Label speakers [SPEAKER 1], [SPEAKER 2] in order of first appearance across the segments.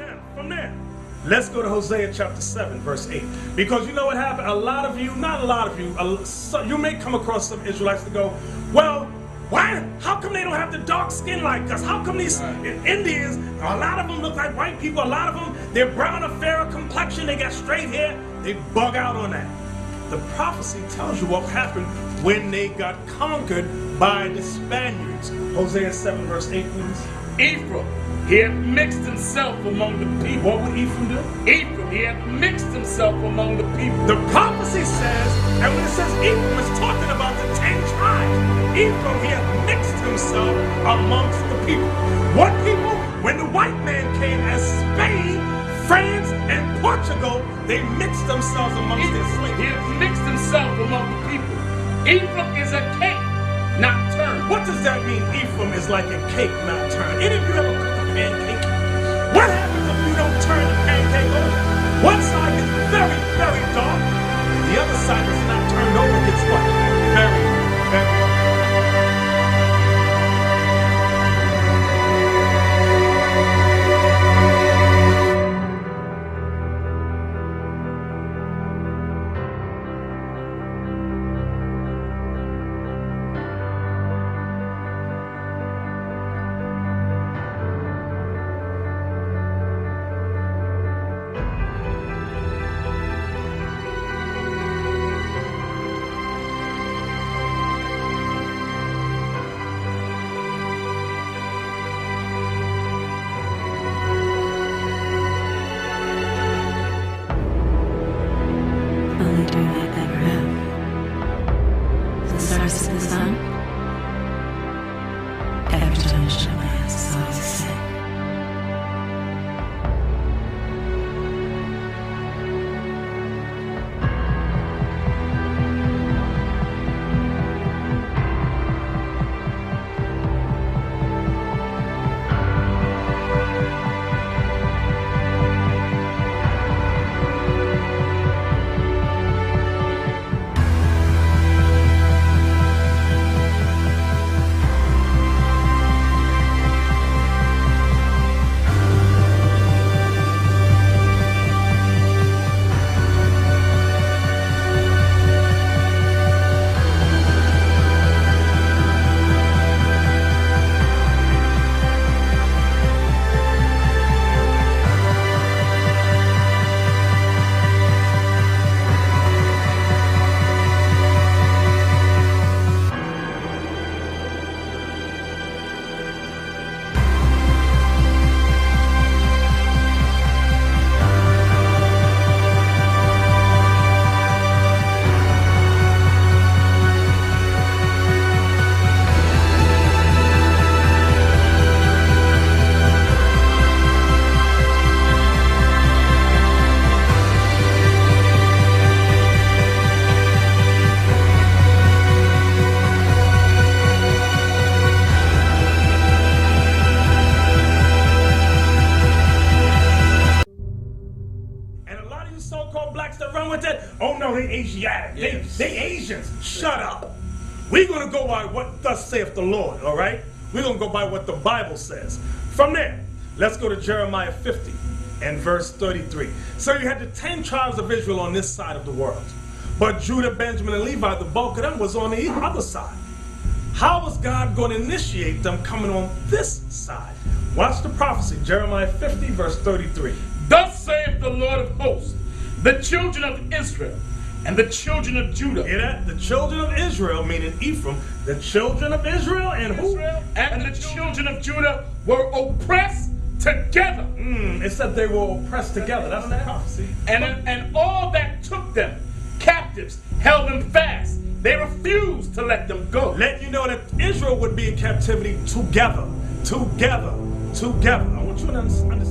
[SPEAKER 1] Now, from there, let's go to Hosea chapter 7, verse 8. Because you know what happened? A lot of you, not a lot of you, you may come across some Israelites that go, well, why? How come they don't have the dark skin like us? How come these Indians, a lot of them look like white people, a lot of them, they're brown or fairer complexion, they got straight hair, they bug out on that. The prophecy tells you what happened when they got conquered by the Spaniards. Hosea 7, verse 8, please.
[SPEAKER 2] Ephraim, he had mixed himself among the people.
[SPEAKER 1] What would Ephraim do?
[SPEAKER 2] Ephraim, he had mixed himself among the people.
[SPEAKER 1] The prophecy says, and when it says Ephraim, it's talking about the 10 tribes. Ephraim, he had mixed himself amongst the people. What people? When the white man came as Spain, France, and Portugal, they mixed themselves amongst their slaves.
[SPEAKER 2] He had mixed himself among the people. Ephraim is a cake, not turned.
[SPEAKER 1] What does that mean? Ephraim is like a cake, not turned. Any of you ever cook a pancake? What happens if you don't turn the pancake over? One side is very, very dark. The other side is not turned over. Gets what? Very, very dark.
[SPEAKER 3] Only dream I ever have. The stars to the sun. Every time I shut my eyes, it's always the same.
[SPEAKER 1] They Asiatic. Yes. They Asians. Shut up. We're going to go by what thus saith the Lord, all right? We're going to go by what the Bible says. From there, let's go to Jeremiah 50 and verse 33. So you had the 10 tribes of Israel on this side of the world. But Judah, Benjamin, and Levi, the bulk of them was on the other side. How was God going to initiate them coming on this side? Watch the prophecy, Jeremiah 50, verse 33.
[SPEAKER 2] Thus saith the Lord of hosts, the children of Israel and the children of Judah.
[SPEAKER 1] Hear that? The children of Israel, meaning Ephraim, the children of Israel and who?
[SPEAKER 2] And the children of Judah were oppressed together.
[SPEAKER 1] It said they were oppressed together. That's the prophecy.
[SPEAKER 2] And all that took them captives held them fast. They refused to let them go.
[SPEAKER 1] Let you know that Israel would be in captivity together. Together. Together. I want you to understand.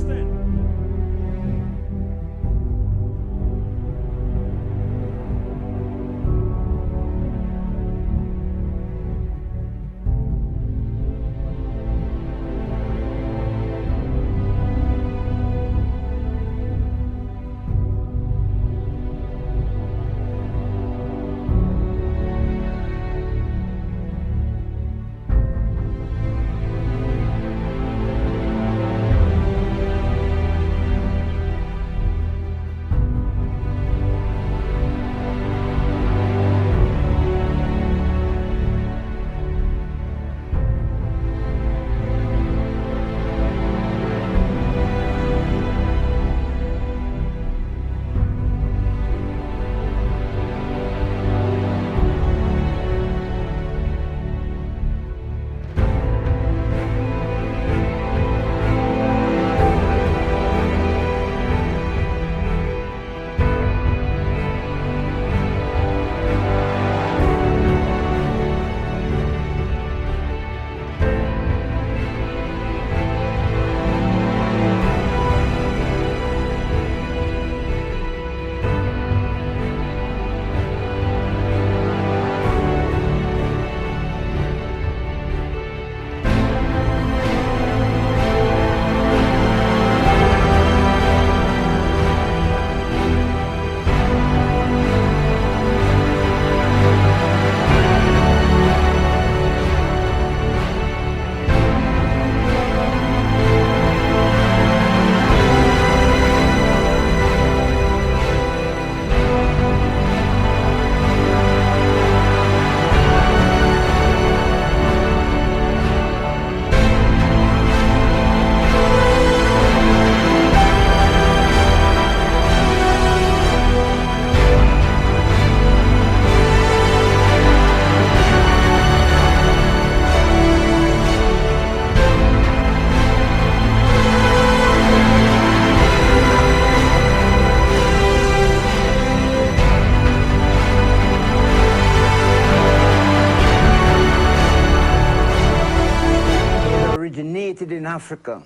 [SPEAKER 4] Africa,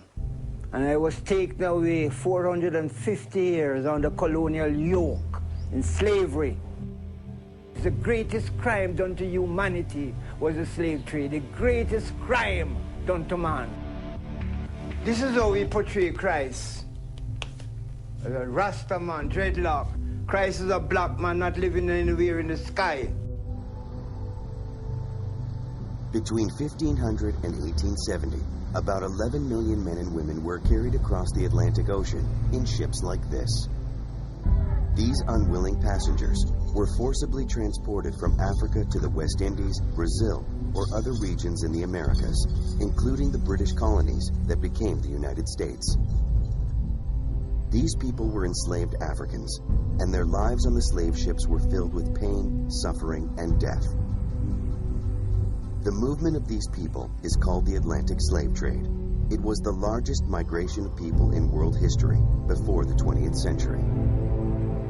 [SPEAKER 4] and I was taken away 450 years under colonial yoke in slavery. The greatest crime done to humanity was the slave trade, the greatest crime done to man. This is how we portray Christ. As a Rasta man, dreadlock. Christ is a black man not living anywhere in the sky.
[SPEAKER 5] Between 1500 and 1870, about 11 million men and women were carried across the Atlantic Ocean in ships like this. These unwilling passengers were forcibly transported from Africa to the West Indies, Brazil, or other regions in the Americas, including the British colonies that became the United States. These people were enslaved Africans, and their lives on the slave ships were filled with pain, suffering, and death. The movement of these people is called the Atlantic slave trade. It was the largest migration of people in world history before the 20th century.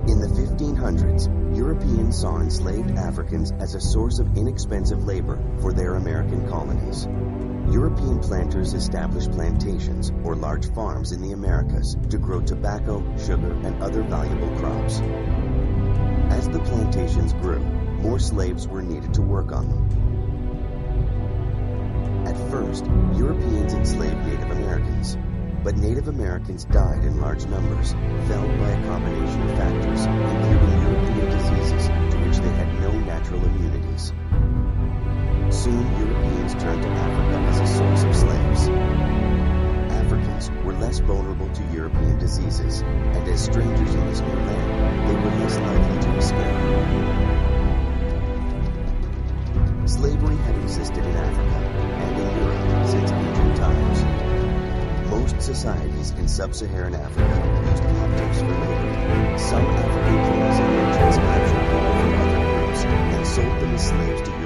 [SPEAKER 5] In the 1500s, Europeans saw enslaved Africans as a source of inexpensive labor for their American colonies. European planters established plantations or large farms in the Americas to grow tobacco, sugar, and other valuable crops. As the plantations grew, more slaves were needed to work on them. At first, Europeans enslaved Native Americans, but Native Americans died in large numbers, felled by a combination of factors, including European diseases to which they had no natural immunities. Soon, Europeans turned to Africa as a source of slaves. Africans were less vulnerable to European diseases, and as strangers in this new land, they were less likely to escape. Slavery had existed in Africa and in Europe since ancient times. Most societies in sub-Saharan Africa used captives for labor. Some African kings and merchants captured people from other groups and sold them as slaves to